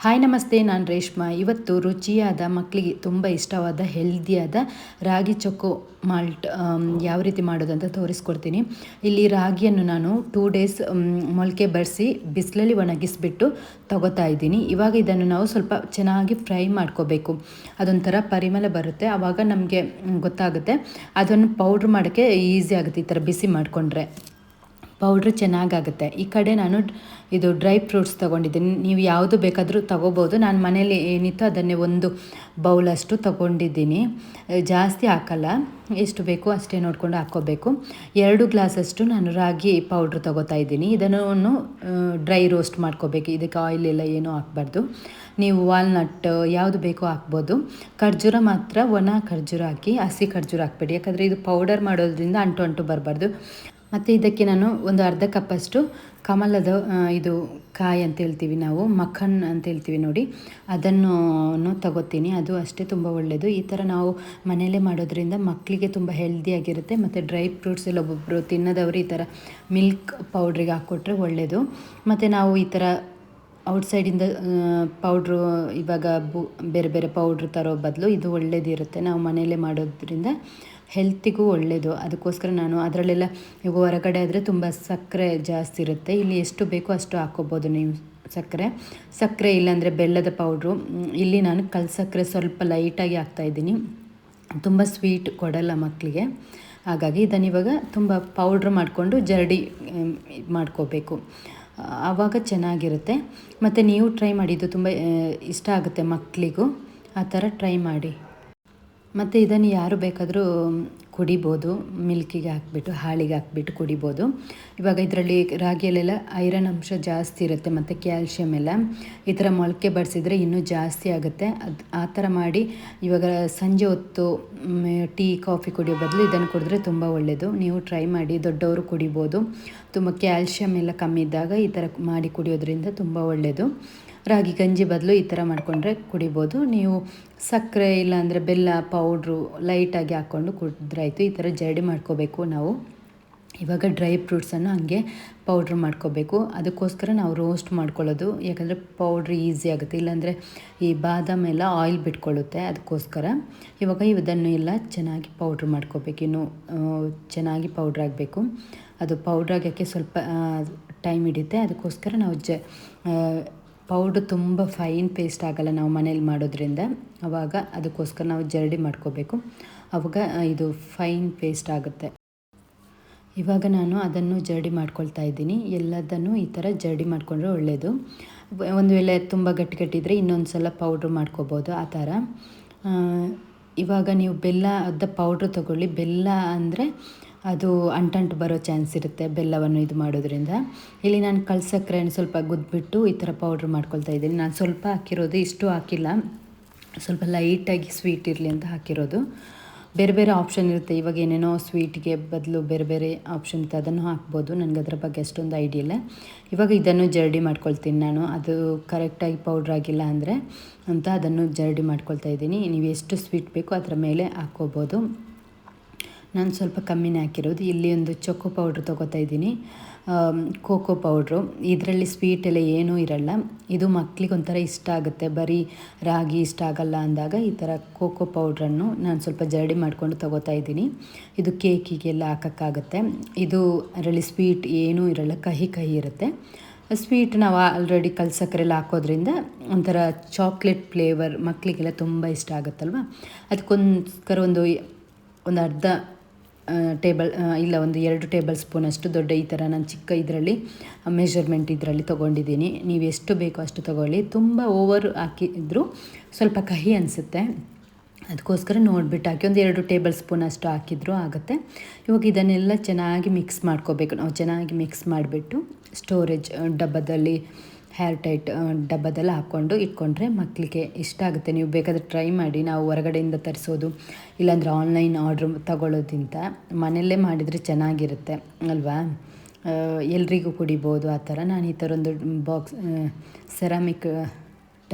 Hi ನಮಸ್ತೆ, ನಾನು ರೇಷ್ಮಾ. ಇವತ್ತು ರುಚಿಯಾದ ಮಕ್ಕಳಿಗೆ ತುಂಬ ಇಷ್ಟವಾದ ಹೆಲ್ದಿಯಾದ ರಾಗಿ ಚೊಕ್ಕೋ ಮಾಲ್ಟ್ ಯಾವ ರೀತಿ ಮಾಡೋದು ಅಂತ ತೋರಿಸ್ಕೊಡ್ತೀನಿ. ಇಲ್ಲಿ ರಾಗಿಯನ್ನು ನಾನು 2 ಡೇಸ್ ಮೊಳಕೆ ಬರಿಸಿ ಬಿಸಿಲಲ್ಲಿ ಒಣಗಿಸ್ಬಿಟ್ಟು ತಗೋತಾ ಇದ್ದೀನಿ. ಇವಾಗ ಇದನ್ನು ನಾವು ಸ್ವಲ್ಪ ಚೆನ್ನಾಗಿ ಫ್ರೈ ಮಾಡ್ಕೋಬೇಕು. ಅದೊಂಥರ ಪರಿಮಳ ಬರುತ್ತೆ, ಆವಾಗ ನಮಗೆ ಗೊತ್ತಾಗುತ್ತೆ. ಅದನ್ನು ಪೌಡ್ರ್ ಮಾಡೋಕ್ಕೆ ಈಸಿ ಆಗುತ್ತೆ. ಈ ಥರ ಬಿಸಿ ಮಾಡಿಕೊಂಡ್ರೆ ಪೌಡ್ರ್ ಚೆನ್ನಾಗಾಗುತ್ತೆ. ಈ ಕಡೆ ನಾನು ಇದು ಡ್ರೈ ಫ್ರೂಟ್ಸ್ ತೊಗೊಂಡಿದ್ದೀನಿ. ನೀವು ಯಾವುದು ಬೇಕಾದರೂ ತೊಗೋಬೋದು. ನಾನು ಮನೇಲಿ ಏನಿತ್ತು ಅದನ್ನೇ ಒಂದು ಬೌಲಷ್ಟು ತೊಗೊಂಡಿದ್ದೀನಿ. ಜಾಸ್ತಿ ಹಾಕಲ್ಲ, ಎಷ್ಟು ಬೇಕೋ ಅಷ್ಟೇ ನೋಡಿಕೊಂಡು ಹಾಕ್ಕೋಬೇಕು. 2 ಗ್ಲಾಸಷ್ಟು ನಾನು ರಾಗಿ ಪೌಡ್ರ್ ತೊಗೋತಾ ಇದ್ದೀನಿ. ಇದನ್ನು ಡ್ರೈ ರೋಸ್ಟ್ ಮಾಡ್ಕೋಬೇಕು. ಇದಕ್ಕೆ ಆಯಿಲ್ ಎಲ್ಲ ಏನೂ ಹಾಕ್ಬಾರ್ದು. ನೀವು ವಾಲ್ನಟ್ ಯಾವುದು ಬೇಕೋ ಹಾಕ್ಬೋದು. ಖರ್ಜೂರ ಮಾತ್ರ ಒಣ ಖರ್ಜೂರ ಹಾಕಿ, ಹಸಿ ಖರ್ಜೂರ ಹಾಕ್ಬೇಡಿ. ಯಾಕಂದರೆ ಇದು ಪೌಡರ್ ಮಾಡೋದ್ರಿಂದ ಅಂಟು ಬರಬಾರ್ದು. ಮತ್ತು ಇದಕ್ಕೆ ನಾನು ಒಂದು ಅರ್ಧ ಕಪ್ಪಷ್ಟು ಕಮಲದ ಇದು ಕಾಯಿ ಅಂತ ಹೇಳ್ತೀವಿ ನಾವು, ಮಖನ್ ಅಂತ ಹೇಳ್ತೀವಿ ನೋಡಿ, ಅದನ್ನು ತಗೋತೀನಿ. ಅದು ಅಷ್ಟೇ ತುಂಬ ಒಳ್ಳೆಯದು. ಈ ಥರ ನಾವು ಮನೆಯಲ್ಲೇ ಮಾಡೋದ್ರಿಂದ ಮಕ್ಕಳಿಗೆ ತುಂಬ ಹೆಲ್ದಿಯಾಗಿರುತ್ತೆ. ಮತ್ತು ಡ್ರೈ ಫ್ರೂಟ್ಸ್ ಎಲ್ಲ ಒಬ್ಬೊಬ್ಬರು ತಿನ್ನೋದವರು ಈ ಥರ ಮಿಲ್ಕ್ ಪೌಡ್ರಿಗೆ ಹಾಕ್ಕೊಟ್ರೆ ಒಳ್ಳೆಯದು. ಮತ್ತು ನಾವು ಈ ಥರ ಔಟ್ಸೈಡಿಂದ ಪೌಡ್ರು ಇವಾಗ ಬೇರೆ ಬೇರೆ ಪೌಡ್ರ್ ತರೋ ಬದಲು ಇದು ಒಳ್ಳೆಯದಿರುತ್ತೆ. ನಾವು ಮನೆಯಲ್ಲೇ ಮಾಡೋದ್ರಿಂದ ಹೆಲ್ತಿಗೂ ಒಳ್ಳೆಯದು. ಅದಕ್ಕೋಸ್ಕರ ನಾನು ಅದರಲ್ಲೆಲ್ಲ ಈಗ ಹೊರಗಡೆ ಆದರೆ ತುಂಬ ಸಕ್ಕರೆ ಜಾಸ್ತಿ ಇರುತ್ತೆ. ಇಲ್ಲಿ ಎಷ್ಟು ಬೇಕೋ ಅಷ್ಟು ಹಾಕ್ಕೋಬೋದು ನೀವು ಸಕ್ಕರೆ ಇಲ್ಲಾಂದರೆ ಬೆಲ್ಲದ ಪೌಡ್ರು. ಇಲ್ಲಿ ನಾನು ಕಲ್ಸಕ್ಕರೆ ಸ್ವಲ್ಪ ಲೈಟಾಗಿ ಹಾಕ್ತಾಯಿದ್ದೀನಿ. ತುಂಬ ಸ್ವೀಟ್ ಕೊಡಲ್ಲ ಮಕ್ಕಳಿಗೆ, ಹಾಗಾಗಿ ಇದನ್ನು ಇವಾಗ ತುಂಬ ಪೌಡ್ರ್ ಮಾಡಿಕೊಂಡು ಜರಡಿ ಮಾಡ್ಕೋಬೇಕು. ಆವಾಗ ಚೆನ್ನಾಗಿರುತ್ತೆ. ಮತ್ತು ನೀವು ಟ್ರೈ ಮಾಡಿ, ಇದು ತುಂಬ ಇಷ್ಟ ಆಗುತ್ತೆ ಮಕ್ಕಳಿಗೂ. ಆ ಥರ ಟ್ರೈ ಮಾಡಿ. ಮತ್ತು ಇದನ್ನು ಯಾರು ಬೇಕಾದರೂ ಕುಡಿಬೋದು. ಮಿಲ್ಕಿಗೆ ಹಾಕ್ಬಿಟ್ಟು, ಹಾಲಿಗೆ ಹಾಕ್ಬಿಟ್ಟು ಕುಡಿಬೋದು. ಇವಾಗ ಇದರಲ್ಲಿ ರಾಗಿಯಲ್ಲೆಲ್ಲ ಐರನ್ ಅಂಶ ಜಾಸ್ತಿ ಇರುತ್ತೆ ಮತ್ತು ಕ್ಯಾಲ್ಶಿಯಮ್ ಎಲ್ಲ. ಈ ಥರ ಮೊಳಕೆ ಬಡಿಸಿದ್ರೆ ಇನ್ನೂ ಜಾಸ್ತಿ ಆಗುತ್ತೆ. ಆ ಥರ ಮಾಡಿ ಇವಾಗ ಸಂಜೆ ಹೊತ್ತು ಟೀ ಕಾಫಿ ಕುಡಿಯೋ ಬದಲು ಇದನ್ನು ಕುಡಿದ್ರೆ ತುಂಬ ಒಳ್ಳೆಯದು. ನೀವು ಟ್ರೈ ಮಾಡಿ. ದೊಡ್ಡವರು ಕುಡಿಬೋದು. ತುಂಬ ಕ್ಯಾಲ್ಶಿಯಮ್ ಎಲ್ಲ ಕಮ್ಮಿ ಇದ್ದಾಗ ಈ ಥರ ಮಾಡಿ ಕುಡಿಯೋದ್ರಿಂದ ತುಂಬ ಒಳ್ಳೆಯದು. ರಾಗಿ ಗಂಜಿ ಬದಲು ಈ ಥರ ಮಾಡಿಕೊಂಡ್ರೆ ಕುಡಿಬೋದು. ನೀವು ಸಕ್ಕರೆ ಇಲ್ಲಾಂದರೆ ಬೆಲ್ಲ ಪೌಡ್ರು ಲೈಟಾಗಿ ಹಾಕ್ಕೊಂಡು ಕುಡಿದ್ರಾಯ್ತು. ಈ ಥರ ಜರಡಿ ಮಾಡ್ಕೋಬೇಕು ನಾವು. ಇವಾಗ ಡ್ರೈ ಫ್ರೂಟ್ಸನ್ನು ಹಾಗೆ ಪೌಡ್ರ್ ಮಾಡ್ಕೋಬೇಕು. ಅದಕ್ಕೋಸ್ಕರ ನಾವು ರೋಸ್ಟ್ ಮಾಡ್ಕೊಳ್ಳೋದು, ಯಾಕಂದರೆ ಪೌಡ್ರ್ ಈಸಿ ಆಗುತ್ತೆ. ಇಲ್ಲಾಂದರೆ ಈ ಬಾದಾಮ್ ಎಲ್ಲ ಆಯಿಲ್ ಬಿಟ್ಕೊಳ್ಳುತ್ತೆ. ಅದಕ್ಕೋಸ್ಕರ ಇವಾಗ ಇದನ್ನು ಎಲ್ಲ ಚೆನ್ನಾಗಿ ಪೌಡ್ರ್ ಮಾಡ್ಕೋಬೇಕು. ಇನ್ನು ಚೆನ್ನಾಗಿ ಪೌಡ್ರ್ ಆಗಬೇಕು. ಅದು ಪೌಡ್ರ್ ಆಗೋಕ್ಕೆ ಸ್ವಲ್ಪ ಟೈಮ್ ಹಿಡಿಯುತ್ತೆ. ಅದಕ್ಕೋಸ್ಕರ ನಾವು ಪೌಡ್ರ್ ತುಂಬ ಫೈನ್ ಪೇಸ್ಟ್ ಆಗೋಲ್ಲ ನಾವು ಮನೇಲಿ ಮಾಡೋದ್ರಿಂದ. ಆವಾಗ ಅದಕ್ಕೋಸ್ಕರ ನಾವು ಜರಡಿ ಮಾಡ್ಕೋಬೇಕು. ಆವಾಗ ಇದು ಫೈನ್ ಪೇಸ್ಟ್ ಆಗುತ್ತೆ. ಇವಾಗ ನಾನು ಅದನ್ನು ಜರಡಿ ಮಾಡ್ಕೊಳ್ತಾ ಇದ್ದೀನಿ. ಎಲ್ಲದನ್ನು ಈ ಥರ ಜರಡಿ ಮಾಡಿಕೊಂಡ್ರೆ ಒಳ್ಳೆಯದು. ಒಂದು ವೇಳೆ ತುಂಬ ಗಟ್ಟಿದ್ರೆ ಇನ್ನೊಂದು ಸಲ ಪೌಡ್ರ್ ಮಾಡ್ಕೋಬೋದು. ಆ ಥರ ಇವಾಗ ನೀವು ಬೆಲ್ಲದ ಪೌಡ್ರ್ ತೊಗೊಳ್ಳಿ. ಬೆಲ್ಲ ಅಂದರೆ ಅದು ಅಂಟು ಬರೋ ಚಾನ್ಸ್ ಇರುತ್ತೆ ಬೆಲ್ಲವನ್ನು ಇದು ಮಾಡೋದ್ರಿಂದ. ಇಲ್ಲಿ ನಾನು ಕಲ್ಸಕ್ಕರೆಯನ್ನು ಸ್ವಲ್ಪ ಗುದ್ಬಿಟ್ಟು ಈ ಥರ ಪೌಡ್ರ್ ಮಾಡ್ಕೊಳ್ತಾ ಇದ್ದೀನಿ. ನಾನು ಸ್ವಲ್ಪ ಹಾಕಿರೋದು, ಇಷ್ಟು ಹಾಕಿಲ್ಲ. ಸ್ವಲ್ಪ ಲೈಟಾಗಿ ಸ್ವೀಟ್ ಇರಲಿ ಅಂತ ಹಾಕಿರೋದು. ಬೇರೆ ಬೇರೆ ಆಪ್ಷನ್ ಇರುತ್ತೆ. ಇವಾಗ ಏನೇನೋ ಸ್ವೀಟ್ಗೆ ಬದಲು ಬೇರೆ ಬೇರೆ ಆಪ್ಷನ್ ಇರುತ್ತೆ, ಅದನ್ನು ಹಾಕ್ಬೋದು. ನನಗೆ ಅದರ ಬಗ್ಗೆ ಅಷ್ಟೊಂದು ಐಡಿಯಾ ಇಲ್ಲ. ಇವಾಗ ಇದನ್ನು ಜರಡಿ ಮಾಡ್ಕೊಳ್ತೀನಿ ನಾನು. ಅದು ಕರೆಕ್ಟಾಗಿ ಪೌಡ್ರ್ ಆಗಿಲ್ಲ ಅಂದರೆ ಅಂತ ಅದನ್ನು ಜರಡಿ ಮಾಡ್ಕೊಳ್ತಾ ಇದ್ದೀನಿ. ನೀವು ಎಷ್ಟು ಸ್ವೀಟ್ ಬೇಕೋ ಅದರ ಮೇಲೆ ಹಾಕ್ಕೋಬೋದು. ನಾನು ಸ್ವಲ್ಪ ಕಮ್ಮಿನೇ ಹಾಕಿರೋದು. ಇಲ್ಲಿ ಒಂದು ಚೊಕ್ಕೋ ಪೌಡ್ರ್ ತೊಗೋತಾ ಇದ್ದೀನಿ, ಕೋಕೋ ಪೌಡ್ರು. ಇದರಲ್ಲಿ ಸ್ವೀಟ್ ಎಲ್ಲ ಏನೂ ಇರಲ್ಲ. ಇದು ಮಕ್ಕಳಿಗೆ ಒಂಥರ ಇಷ್ಟ ಆಗುತ್ತೆ. ಬರೀ ರಾಗಿ ಇಷ್ಟ ಆಗಲ್ಲ ಅಂದಾಗ ಈ ಥರ ಕೋಕೋ ಪೌಡ್ರನ್ನು ನಾನು ಸ್ವಲ್ಪ ಜರಡಿ ಮಾಡಿಕೊಂಡು ತೊಗೋತಾ ಇದ್ದೀನಿ. ಇದು ಕೇಕಿಗೆಲ್ಲ ಹಾಕೋಕ್ಕಾಗುತ್ತೆ. ಇದು ಅದರಲ್ಲಿ ಸ್ವೀಟ್ ಏನೂ ಇರಲ್ಲ, ಕಹಿ ಇರುತ್ತೆ. ಸ್ವೀಟ್ ನಾವು ಆಲ್ರೆಡಿ ಕಲ್ಸಕ್ಕರೆಲ್ಲ ಹಾಕೋದ್ರಿಂದ ಒಂಥರ ಚಾಕ್ಲೇಟ್ ಫ್ಲೇವರ್ ಮಕ್ಕಳಿಗೆಲ್ಲ ತುಂಬ ಇಷ್ಟ ಆಗುತ್ತಲ್ವ. ಅದಕ್ಕೋಸ್ಕರ ಒಂದು ಅರ್ಧ ಒಂದು 2 ಟೇಬಲ್ ಸ್ಪೂನಷ್ಟು ದೊಡ್ಡ ಈ ಥರ ನಾನು ಚಿಕ್ಕ ಇದರಲ್ಲಿ ಮೆಷರ್ಮೆಂಟ್ ಇದರಲ್ಲಿ ತೊಗೊಂಡಿದ್ದೀನಿ. ನೀವು ಎಷ್ಟು ಬೇಕೋ ಅಷ್ಟು ತೊಗೊಳ್ಳಿ. ತುಂಬ ಓವರ್ ಹಾಕಿದ್ರು ಸ್ವಲ್ಪ ಕಹಿ ಅನಿಸುತ್ತೆ. ಅದಕ್ಕೋಸ್ಕರ ನೋಡಿಬಿಟ್ಟು ಹಾಕಿ. ಒಂದು 2 ಟೇಬಲ್ ಸ್ಪೂನ್ ಅಷ್ಟು ಹಾಕಿದರೂ ಆಗುತ್ತೆ. ಇವಾಗ ಇದನ್ನೆಲ್ಲ ಚೆನ್ನಾಗಿ ಮಿಕ್ಸ್ ಮಾಡ್ಕೋಬೇಕು. ನಾವು ಚೆನ್ನಾಗಿ ಮಿಕ್ಸ್ ಮಾಡಿಬಿಟ್ಟು ಸ್ಟೋರೇಜ್ ಡಬ್ಬದಲ್ಲಿ, ಹೇರ್ ಟೈಟ್ ಡಬ್ಬದಲ್ಲಿ ಹಾಕ್ಕೊಂಡು ಇಟ್ಕೊಂಡ್ರೆ ಮಕ್ಕಳಿಗೆ ಇಷ್ಟ ಆಗುತ್ತೆ. ನೀವು ಬೇಕಾದರೆ ಟ್ರೈ ಮಾಡಿ. ನಾವು ಹೊರಗಡೆಯಿಂದ ತರಿಸೋದು ಇಲ್ಲಾಂದರೆ ಆನ್ಲೈನ್ ಆರ್ಡ್ರ್ ತಗೊಳ್ಳೋದ್ಕಿಂತ ಮನೆಯಲ್ಲೇ ಮಾಡಿದರೆ ಚೆನ್ನಾಗಿರುತ್ತೆ ಅಲ್ವಾ. ಎಲ್ರಿಗೂ ಕುಡಿಬೋದು ಆ ಥರ. ನಾನು ಈ ಥರ ಒಂದು ಬಾಕ್ಸ್ ಸೆರಾಮಿಕ್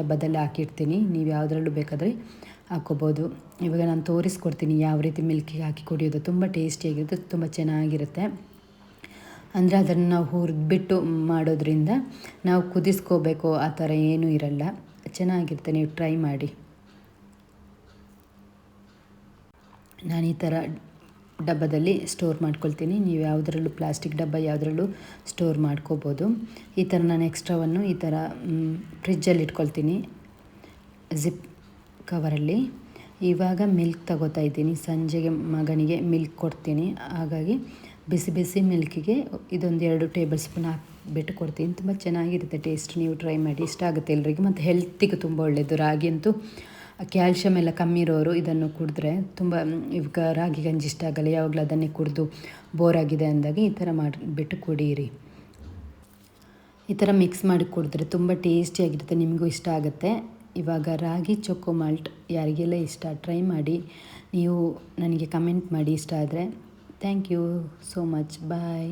ಡಬ್ಬದಲ್ಲಿ ಹಾಕಿರ್ತೀನಿ. ನೀವು ಯಾವುದ್ರಲ್ಲೂ ಬೇಕಾದರೆ ಹಾಕ್ಕೋಬೋದು. ಇವಾಗ ನಾನು ತೋರಿಸ್ಕೊಡ್ತೀನಿ ಯಾವ ರೀತಿ ಮಿಲ್ಕಿಗೆ ಹಾಕಿ ಕುಡಿಯೋದು. ತುಂಬ ಟೇಸ್ಟಿಯಾಗಿರುತ್ತೆ, ತುಂಬ ಚೆನ್ನಾಗಿರುತ್ತೆ. ಅಂದರೆ ಅದನ್ನು ನಾವು ಹುರಿದ್ಬಿಟ್ಟು ಮಾಡೋದ್ರಿಂದ ನಾವು ಕುದಿಸ್ಕೋಬೇಕು ಆ ಥರ ಏನೂ ಇರಲ್ಲ. ಚೆನ್ನಾಗಿರುತ್ತೆ, ನೀವು ಟ್ರೈ ಮಾಡಿ. ನಾನು ಈ ಥರ ಡಬ್ಬದಲ್ಲಿ ಸ್ಟೋರ್ ಮಾಡ್ಕೊಳ್ತೀನಿ. ನೀವು ಯಾವುದರಲ್ಲೂ ಪ್ಲಾಸ್ಟಿಕ್ ಡಬ್ಬ ಯಾವುದರಲ್ಲೂ ಸ್ಟೋರ್ ಮಾಡ್ಕೋಬೋದು. ಈ ಥರ ನಾನು ಎಕ್ಸ್ಟ್ರಾವನ್ನು ಈ ಥರ ಫ್ರಿಜ್ಜಲ್ಲಿ ಇಟ್ಕೊಳ್ತೀನಿ, ಜಿಪ್ ಕವರಲ್ಲಿ. ಇವಾಗ ಮಿಲ್ಕ್ ತಗೋತಾ ಇದ್ದೀನಿ, ಸಂಜೆಗೆ ಮಗನಿಗೆ ಮಿಲ್ಕ್ ಕೊಡ್ತೀನಿ. ಹಾಗಾಗಿ ಬಿಸಿ ಬಿಸಿ ಮಿಲ್ಕಿಗೆ ಇದೊಂದು 2 ಟೇಬಲ್ ಸ್ಪೂನ್ ಹಾಕಿಬಿಟ್ಟು ಕೊಡ್ತೀನಿ. ತುಂಬ ಚೆನ್ನಾಗಿರುತ್ತೆ ಟೇಸ್ಟ್, ನೀವು ಟ್ರೈ ಮಾಡಿ, ಇಷ್ಟ ಆಗುತ್ತೆ ಎಲ್ರಿಗೂ. ಮತ್ತು ಹೆಲ್ತಿಗೆ ತುಂಬ ಒಳ್ಳೆಯದು. ರಾಗಿ ಅಂತೂ ಕ್ಯಾಲ್ಶಿಯಮ್ ಎಲ್ಲ ಕಮ್ಮಿ ಇರೋರು ಇದನ್ನು ಕುಡಿದ್ರೆ ತುಂಬ, ಇವಾಗ ರಾಗಿ ಗಂಜಿ ಇಷ್ಟ ಆಗಲ್ಲ, ಯಾವಾಗಲೂ ಅದನ್ನೇ ಕುಡಿದು ಬೋರ್ ಆಗಿದೆ ಅಂದಾಗ ಈ ಥರ ಮಾಡಿಬಿಟ್ಟು ಕುಡೀರಿ. ಈ ಥರ ಮಿಕ್ಸ್ ಮಾಡಿ ಕುಡಿದ್ರೆ ತುಂಬ ಟೇಸ್ಟಿಯಾಗಿರುತ್ತೆ, ನಿಮಗೂ ಇಷ್ಟ ಆಗುತ್ತೆ. ಇವಾಗ ರಾಗಿ ಚೊಕೋ ಮಾಲ್ಟ್ ಯಾರಿಗೆಲ್ಲ ಇಷ್ಟ ಟ್ರೈ ಮಾಡಿ, ನೀವು ನನಗೆ ಕಮೆಂಟ್ ಮಾಡಿ ಇಷ್ಟ ಆದರೆ. Thank you so much, bye.